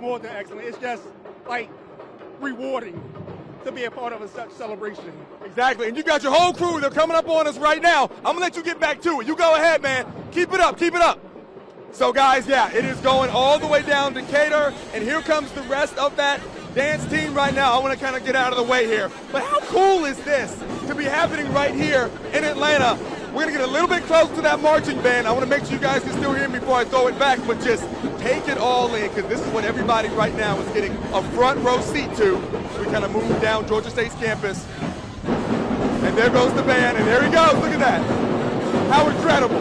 More than excellent. It's just like rewarding to be a part of such celebration. Exactly, and you got your whole crew. They're coming up on us right now. I'm gonna let you get back to it. You go ahead, man. Keep it up, keep it up. So guys, yeah, it is going all the way down Decatur, and here comes the rest of that dance team right now. I want to kind of get out of the way here. But how cool is this to be happening right here in Atlanta? We're going to get a little bit close to that marching band. I want to make sure you guys can still hear me before I throw it back, but just take it all in because this is what everybody right now is getting a front row seat to. We kind of move down Georgia State's campus. And there goes the band, and there he goes. Look at that. How incredible.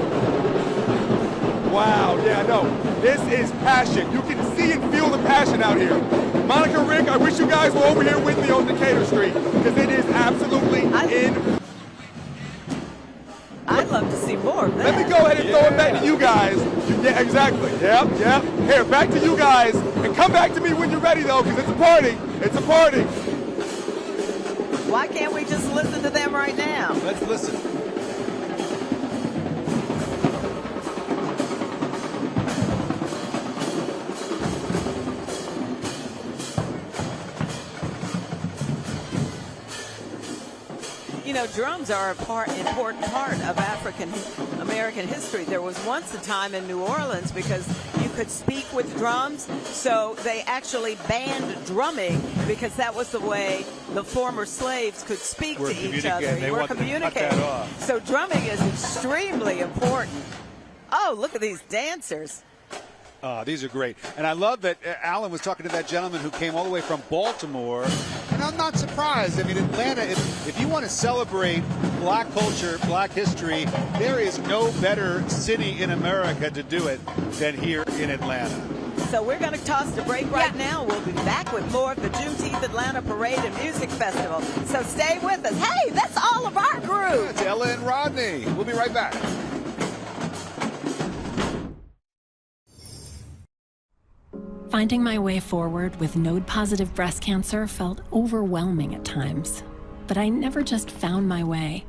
Wow, yeah, no, this is passion. You can see and feel the passion out here. Monica, Rick, I wish you guys were over here with me on Decatur Street because it is absolutely I'd love to see more of that. Let me go ahead and throw it back to you guys. Yeah, exactly. Yep. Here, back to you guys. And come back to me when you're ready, though, because it's a party. It's a party. Why can't we just listen to them right now? Let's listen. You know, drums are an important part of African American history. There was once a time in New Orleans because you could speak with drums, so they actually banned drumming because that was the way the former slaves could speak to each other. They were want to cut communicating. that off. So drumming is extremely important. Oh, look at these dancers. These are great. And I love that Alan was talking to that gentleman who came all the way from Baltimore. And I'm not surprised. I mean, Atlanta, if you want to celebrate black culture, black history, there is no better city in America to do it than here in Atlanta. So we're going to toss the break right now. We'll be back with more of the Juneteenth Atlanta Parade and Music Festival. So stay with us. Hey, that's all of our crew. It's Ella and Rodney. We'll be right back. Finding my way forward with node-positive breast cancer felt overwhelming at times. But I never just found my way.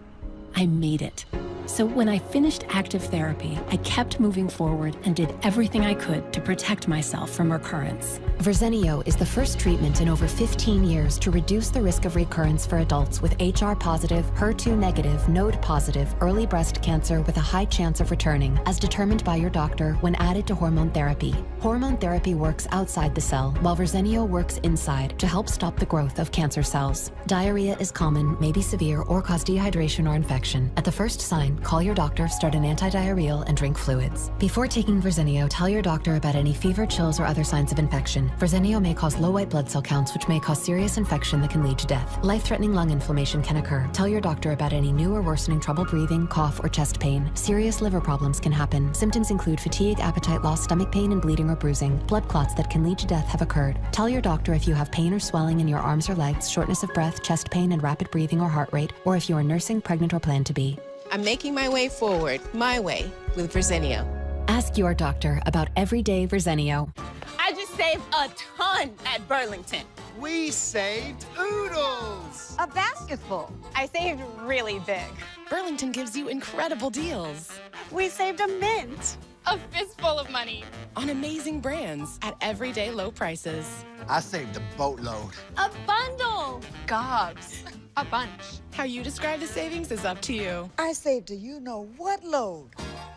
I made it. So when I finished active therapy, I kept moving forward and did everything I could to protect myself from recurrence. Verzenio is the first treatment in over 15 years to reduce the risk of recurrence for adults with HR-positive, HER2-negative, node-positive early breast cancer with a high chance of returning, as determined by your doctor when added to hormone therapy. Hormone therapy works outside the cell, while Verzenio works inside to help stop the growth of cancer cells. Diarrhea is common, may be severe, or cause dehydration or infection. At the first sign, call your doctor, start an antidiarrheal, and drink fluids. Before taking Verzenio, tell your doctor about any fever, chills, or other signs of infection. Verzenio may cause low white blood cell counts, which may cause serious infection that can lead to death. Life-threatening lung inflammation can occur. Tell your doctor about any new or worsening trouble breathing, cough, or chest pain. Serious liver problems can happen. Symptoms include fatigue, appetite loss, stomach pain, and bleeding or bruising. Blood clots that can lead to death have occurred. Tell your doctor if you have pain or swelling in your arms or legs, shortness of breath, chest pain, and rapid breathing or heart rate, or if you are nursing, pregnant, or plan to be. I'm making my way forward, my way, with Verzenio. Ask your doctor about everyday Verzenio. I just saved a ton at Burlington. We saved oodles. A basketful. I saved really big. Burlington gives you incredible deals. We saved a mint. A fistful of money. On amazing brands at everyday low prices. I saved a boatload. A bundle. Gobs. A bunch. How you describe the savings is up to you. I saved a you-know-what load.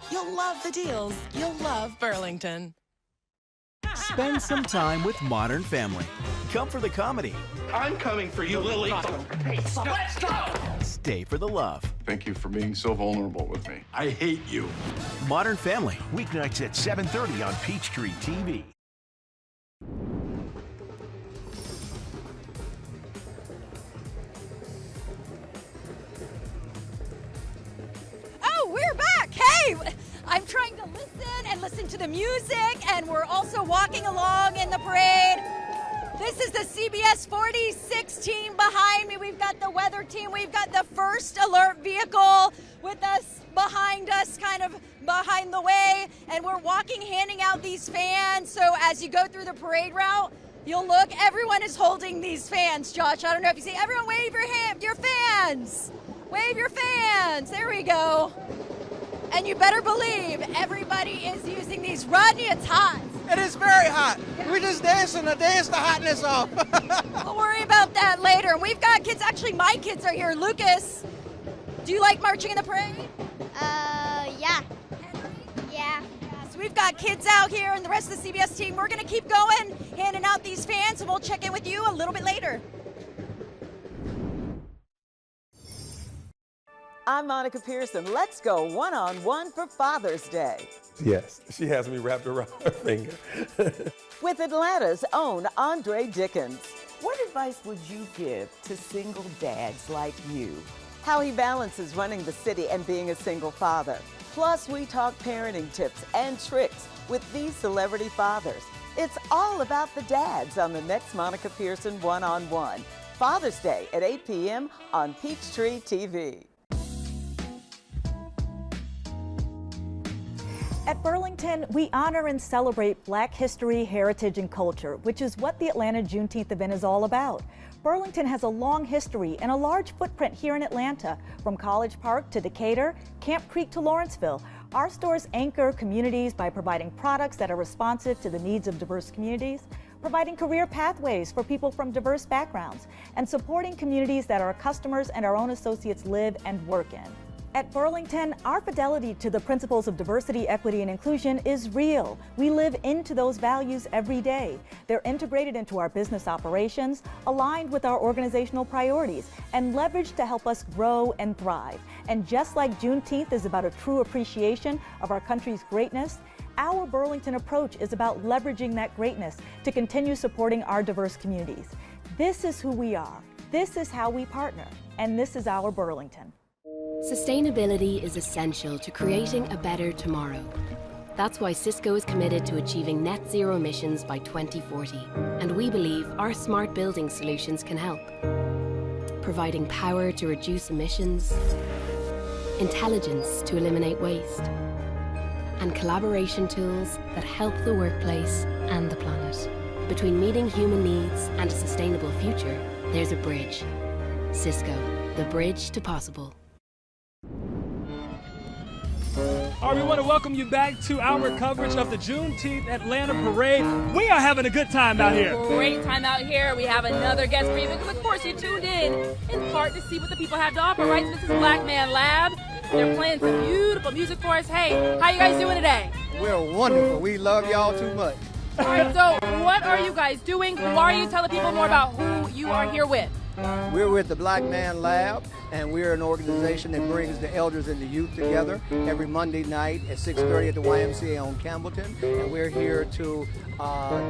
You'll love the deals. You'll love Burlington. Spend some time with Modern Family. Come for the comedy. I'm coming for you, Lily. Let's go! Stay for the love. Thank you for being so vulnerable with me. I hate you. Modern Family. Weeknights at 7:30 on Peachtree TV. Oh, we're back. Hey, I'm trying to listen to the music, and we're also walking along in the parade. This is the CBS 46 team behind me. We've got the weather team. We've got the first alert vehicle with us behind us, kind of behind the way, and we're walking, handing out these fans. So as you go through the parade route, you'll look, everyone is holding these fans. Josh, I don't know if you see, everyone wave your fans. Wave your fans. There we go. And you better believe everybody is using these. Rodney, it's hot. It is very hot. We're just dancing to dance the hotness off. We'll worry about that later. And we've got kids, actually my kids are here. Lucas, do you like marching in the parade? Yeah. Yeah. So we've got kids out here and the rest of the CBS team. We're gonna keep going, handing out these fans, and we'll check in with you a little bit later. I'm Monica Pearson. Let's go one-on-one for Father's Day. Yes, she has me wrapped around her finger. With Atlanta's own Andre Dickens. What advice would you give to single dads like you? How he balances running the city and being a single father. Plus, we talk parenting tips and tricks with these celebrity fathers. It's all about the dads on the next Monica Pearson One-on-One. Father's Day at 8 p.m. on Peachtree TV. At Burlington, we honor and celebrate Black history, heritage, and culture, which is what the Atlanta Juneteenth event is all about. Burlington has a long history and a large footprint here in Atlanta, from College Park to Decatur, Camp Creek to Lawrenceville. Our stores anchor communities by providing products that are responsive to the needs of diverse communities, providing career pathways for people from diverse backgrounds, and supporting communities that our customers and our own associates live and work in. At Burlington, our fidelity to the principles of diversity, equity, and inclusion is real. We live into those values every day. They're integrated into our business operations, aligned with our organizational priorities, and leveraged to help us grow and thrive. And just like Juneteenth is about a true appreciation of our country's greatness, our Burlington approach is about leveraging that greatness to continue supporting our diverse communities. This is who we are. This is how we partner. And this is our Burlington. Sustainability is essential to creating a better tomorrow. That's why Cisco is committed to achieving net zero emissions by 2040. And we believe our smart building solutions can help. Providing power to reduce emissions, intelligence to eliminate waste, and collaboration tools that help the workplace and the planet. Between meeting human needs and a sustainable future, there's a bridge. Cisco, the bridge to possible. All right, we want to welcome you back to our coverage of the Juneteenth Atlanta Parade. We are having a good time out here. Great time out here. We have another guest for you because, of course, you tuned in part to see what the people have to offer, right? So this is Black Man Lab. They're playing some beautiful music for us. Hey, how you guys doing today? We're wonderful. We love y'all too much. All right, so what are you guys doing? Who are you? Tell the people more about who you are here with. We're with the Black Man Lab, and we're an organization that brings the elders and the youth together every Monday night at 6:30 at the YMCA on Campbellton. And we're here to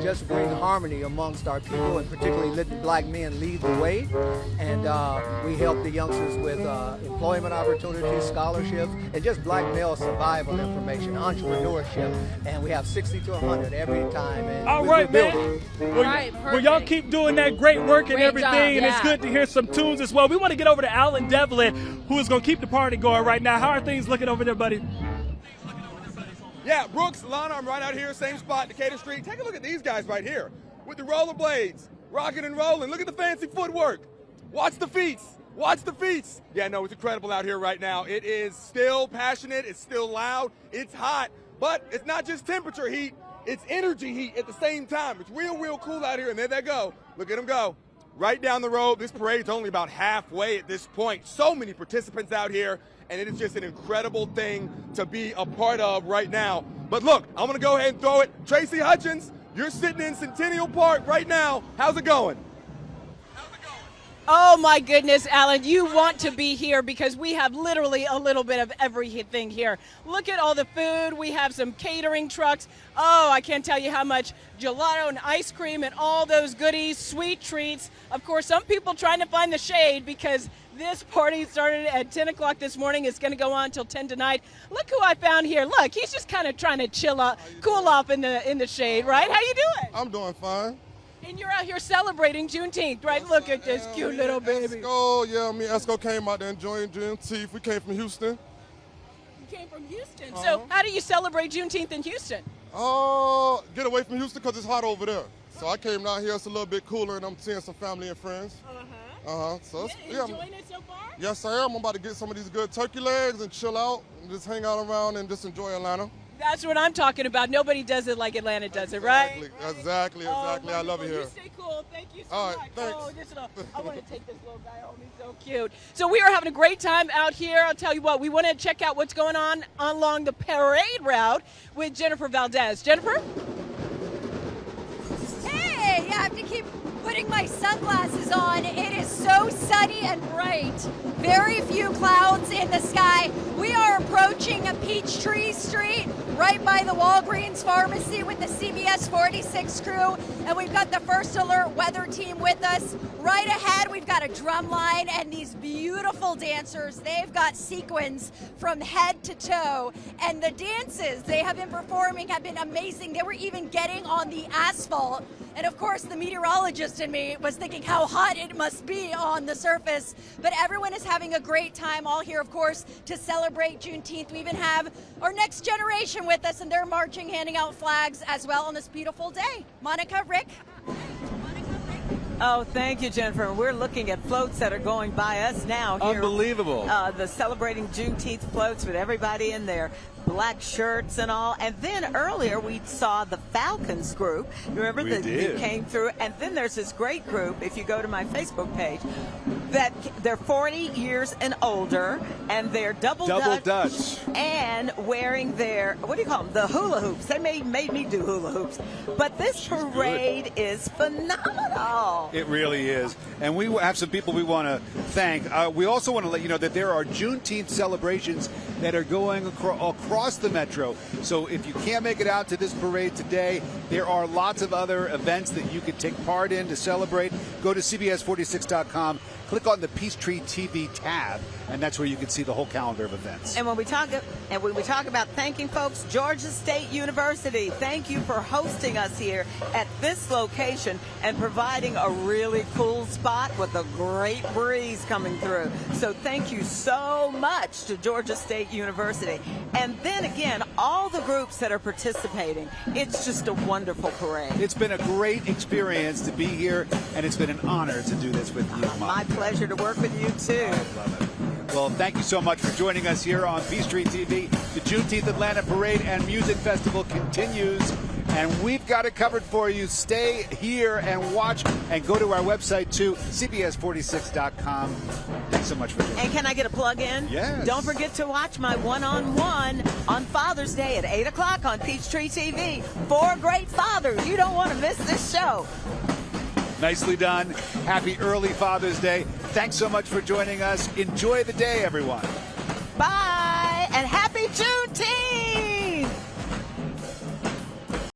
just bring harmony amongst our people, and particularly letting black men lead the way. And we help the youngsters with employment opportunities, scholarships, and just black male survival information, entrepreneurship. And we have 60 to 100 every time. And all right, man. Well, y'all keep doing that great work and everything, and it's good to hear some tunes as well. We want to get over to Alan Devlin, who is going to keep the party going right now. How are things looking over there, buddy? Yeah, Brooks, Lana, I'm right out here, same spot, Decatur Street. Take a look at these guys right here with the rollerblades, rocking and rolling. Look at the fancy footwork. Watch the feet. Watch the feast. Yeah, no, it's incredible out here right now. It is still passionate. It's still loud. It's hot. But it's not just temperature heat. It's energy heat at the same time. It's real, real cool out here. And there they go. Look at them go. Right down the road. This parade's only about halfway at this point. So many participants out here. And it is just an incredible thing to be a part of right now. But look, I'm going to go ahead and throw it. Tracy Hutchins, you're sitting in Centennial Park right now. How's it going? Oh my goodness, Alan, you want to be here because we have literally a little bit of everything here. Look at all the food. We have some catering trucks. Oh, I can't tell you how much gelato and ice cream and all those goodies, sweet treats. Of course, some people trying to find the shade because this party started at 10 o'clock this morning. It's going to go on until 10 tonight. Look who I found here. Look, he's just kind of trying to chill out, cool off in the shade, right? How you doing? I'm doing fine. And you're out here celebrating Juneteenth, right? Look at this cute little baby. Oh, yeah, me and Esco came out there enjoying Juneteenth. We came from Houston. You came from Houston. So how do you celebrate Juneteenth in Houston? Get away from Houston because it's hot over there. So I came down here. It's a little bit cooler, and I'm seeing some family and friends. So enjoying it so far? Yes, I am. I'm about to get some of these good turkey legs and chill out and just hang out around and just enjoy Atlanta. That's what I'm talking about. Nobody does it like Atlanta does it, right? Exactly. I love it here. You stay cool. Thank you so much. Thanks. I want to take this little guy home. He's so cute. So we are having a great time out here. I'll tell you what, we want to check out what's going on along the parade route with Jennifer Valdez. Jennifer? Hey, I have to keep putting my sunglasses on. It is so sunny and bright. Very few clouds in the sky. We are approaching Peachtree Street, right by the Walgreens pharmacy with the CBS 46 crew. And we've got the First Alert weather team with us. Right ahead, we've got a drum line and these beautiful dancers. They've got sequins from head to toe. And the dances they have been performing have been amazing. They were even getting on the asphalt. And of course, the meteorologist in me was thinking how hot it must be on the surface. But everyone is having a great time, all here, of course, to celebrate Juneteenth. We even have our next generation with us, and they're marching, handing out flags as well on this beautiful day. Monica, Rick? Oh, thank you, Jennifer. We're looking at floats that are going by us now. Here. Unbelievable. The celebrating Juneteenth floats with everybody in their black shirts and all. And then earlier we saw the Falcons group. Remember that came through? And then there's this great group, if you go to my Facebook page, that they're 40 years and older, and they're double Dutch and wearing their, what do you call them, the hula hoops. They made me do hula hoops. But this parade is phenomenal. It really is. And we have some people we want to thank. We also want to let you know that there are Juneteenth celebrations that are going across the metro. So if you can't make it out to this parade today, there are lots of other events that you can take part in to celebrate. Go to CBS46.com. Click on the Peachtree TV tab, and that's where you can see the whole calendar of events. And when we talk about thanking folks, Georgia State University, thank you for hosting us here at this location and providing a really cool spot with a great breeze coming through. So thank you so much to Georgia State University. And then again, all the groups that are participating, it's just a wonderful parade. It's been a great experience to be here, and it's been an honor to do this with you, My pleasure to work with you, too. I love it. Well, thank you so much for joining us here on Peachtree TV. The Juneteenth Atlanta Parade and Music Festival continues, and we've got it covered for you. Stay here and watch, and go to our website, too, CBS46.com. Thanks so much for joining us. And can I get a plug in? Yes. Don't forget to watch my one-on-one on Father's Day at 8 o'clock on Peachtree TV. 4 great fathers. You don't want to miss this show. Nicely done. Happy early Father's Day. Thanks so much for joining us. Enjoy the day, everyone. Bye.